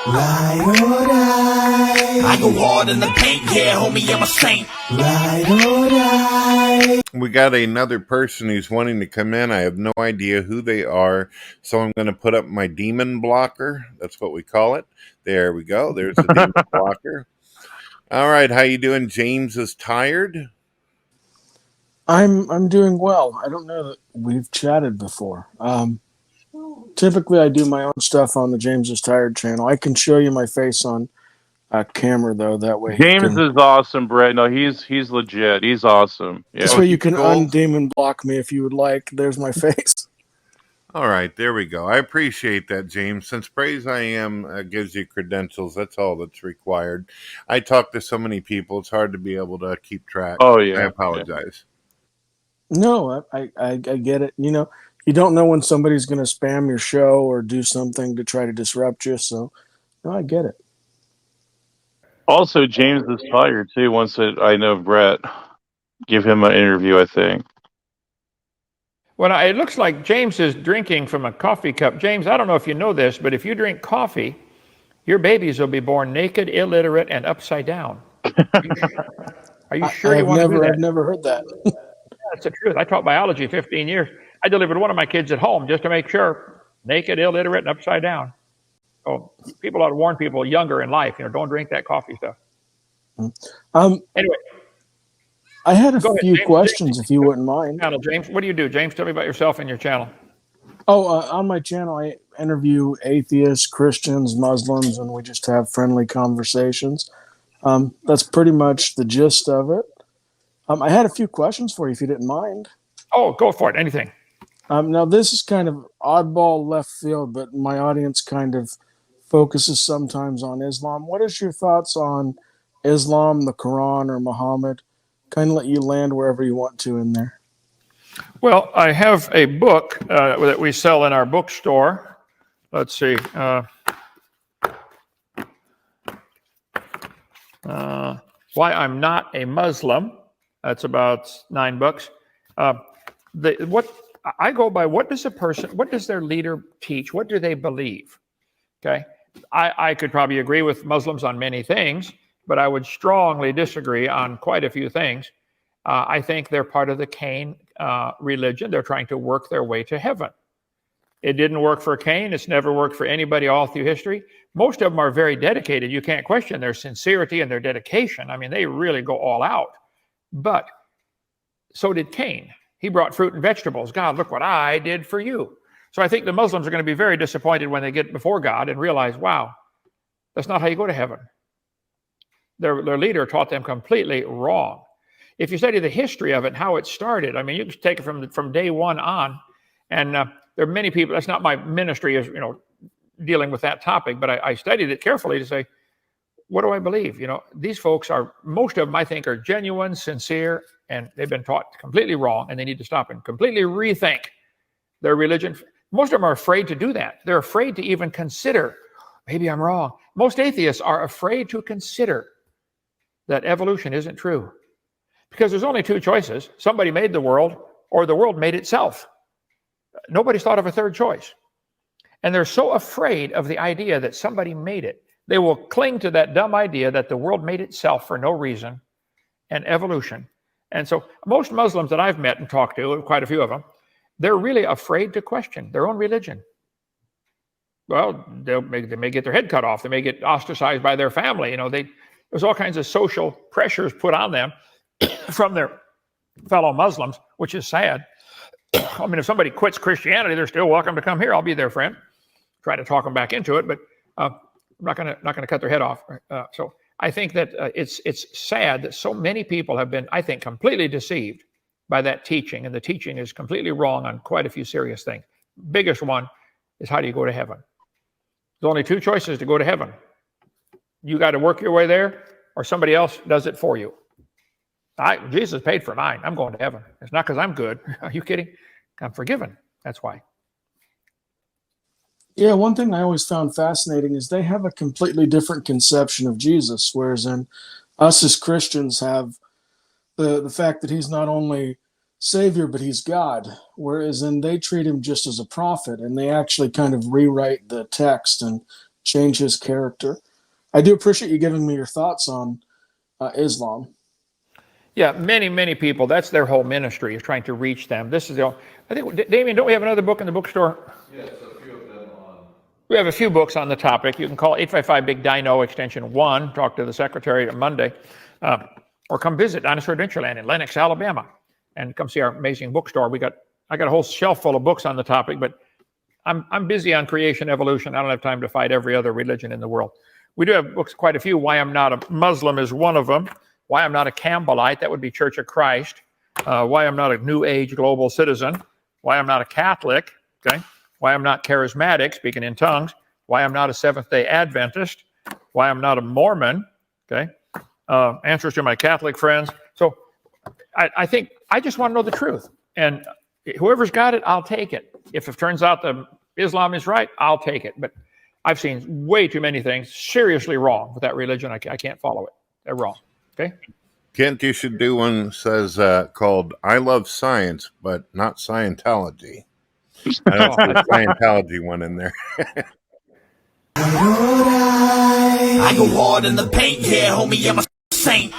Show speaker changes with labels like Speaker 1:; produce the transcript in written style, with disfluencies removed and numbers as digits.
Speaker 1: Ride or die.
Speaker 2: I go hard in the paint, yeah, homie, I'm a saint.
Speaker 1: Ride or die.
Speaker 3: We got another person who's wanting to come in. I have no idea who they are, so I'm going to put up my demon blocker. That's what we call it. There we go. There's the demon blocker. All right, how you doing? James is tired.
Speaker 4: I'm doing well. I don't know that we've chatted before. Typically, I do my own stuff on the James is Tired channel. I can show you my face on camera though. That way,
Speaker 5: James is awesome, Brett. No, he's legit. He's awesome. Yeah.
Speaker 4: This way you can
Speaker 3: Cool.
Speaker 4: undemon block me if you would like. There's my face.
Speaker 3: All right, there we go. I appreciate that, James. Since Praise I Am gives you credentials, that's all that's required. I talk to so many people, it's hard to be able to keep track.
Speaker 5: Oh yeah.
Speaker 3: I apologize.
Speaker 4: No, I get it. You know, you don't know when somebody's going to spam your show or do something to try to disrupt you. So, no, I get it.
Speaker 5: Also, James is tired too. Once I know Brett, give him an interview. I think.
Speaker 6: Well, it looks like James is drinking from a coffee cup. James, I don't know if you know this, but if you drink coffee, your babies will be born naked, illiterate, and upside down. Are you sure you want to do that?
Speaker 4: I've never heard that.
Speaker 6: That's the truth. I taught biology 15 years. I delivered one of my kids at home just to make sure, naked, illiterate, and upside down. So people ought to warn people younger in life, don't drink that coffee stuff. Anyway.
Speaker 4: I had a few questions, if you wouldn't mind.
Speaker 6: James, what do you do? James, tell me about yourself and your channel.
Speaker 4: On my channel, I interview atheists, Christians, Muslims, and we just have friendly conversations. That's pretty much the gist of it. I had a few questions for you, if you didn't mind.
Speaker 6: Oh, go for it. Anything.
Speaker 4: Now, this is kind of oddball left field, but my audience kind of focuses sometimes on Islam. What is your thoughts on Islam, the Quran, or Muhammad? Kind of let you land wherever you want to in there.
Speaker 6: Well, I have a book that we sell in our bookstore. Let's see. Why I'm Not a Muslim. That's about $9. What I go by, what does their leader teach? What do they believe? Okay. I could probably agree with Muslims on many things, but I would strongly disagree on quite a few things. I think they're part of the Cain religion. They're trying to work their way to heaven. It didn't work for Cain. It's never worked for anybody all through history. Most of them are very dedicated. You can't question their sincerity and their dedication. I mean, they really go all out. But so did Cain. He brought fruit and vegetables. God, look what I did for you. So I think the Muslims are going to be very disappointed when they get before God and realize, wow, that's not how you go to heaven. Their leader taught them completely wrong. If you study the history of it and how it started, I mean, you can take it from day one on. And there are many people, that's not my ministry, is dealing with that topic, but I studied it carefully to say, what do I believe? These folks most of them, I think, are genuine, sincere, and they've been taught completely wrong, and they need to stop and completely rethink their religion. Most of them are afraid to do that. They're afraid to even consider, maybe I'm wrong. Most atheists are afraid to consider that evolution isn't true. Because there's only two choices. Somebody made the world, or the world made itself. Nobody's thought of a third choice. And they're so afraid of the idea that somebody made it. They will cling to that dumb idea that the world made itself for no reason, and evolution. And so most Muslims that I've met and talked to, quite a few of them, they're really afraid to question their own religion. Well, they may get their head cut off. They may get ostracized by their family. There's all kinds of social pressures put on them from their fellow Muslims, which is sad. I mean, if somebody quits Christianity, they're still welcome to come here. I'll be their friend. Try to talk them back into it, but I'm not going to cut their head off. So I think that it's sad that so many people have been, I think, completely deceived by that teaching, and the teaching is completely wrong on quite a few serious things. Biggest one is, how do you go to heaven? There's only two choices to go to heaven. You got to work your way there, or somebody else does it for you. Jesus paid for mine. I'm going to heaven. It's not because I'm good. Are you kidding? I'm forgiven. That's why.
Speaker 4: Yeah, one thing I always found fascinating is they have a completely different conception of Jesus, whereas in us as Christians have the fact that he's not only Savior, but he's God, whereas then they treat him just as a prophet, and they actually kind of rewrite the text and change his character. I do appreciate you giving me your thoughts on Islam.
Speaker 6: Yeah, many people. That's their whole ministry, is trying to reach them. This is the. I think, Damien, don't we have another book in the bookstore? Yes, a few of them on. We have a few books on the topic. You can call 855 Big Dino extension 1. Talk to the secretary on Monday, or come visit Dinosaur Adventureland in Lenox, Alabama, and come see our amazing bookstore. I got a whole shelf full of books on the topic, but I'm busy on creation, evolution. I don't have time to fight every other religion in the world. We do have books, quite a few. Why I'm Not a Muslim is one of them. Why I'm Not a Campbellite, that would be Church of Christ. Why I'm Not a New Age Global Citizen. Why I'm Not a Catholic. Okay. Why I'm Not Charismatic, speaking in tongues. Why I'm Not a Seventh-day Adventist. Why I'm Not a Mormon. Okay. Answers to my Catholic friends. So I think I just want to know the truth. And whoever's got it, I'll take it. If it turns out that Islam is right, I'll take it. But I've seen way too many things seriously wrong with that religion. I can't follow it. They're wrong. Okay.
Speaker 3: Kent, you should do one that says called "I Love Science, but Not Scientology." I don't see a Scientology one in there.
Speaker 2: I go hard in the paint, yeah, homie, I'm a saint.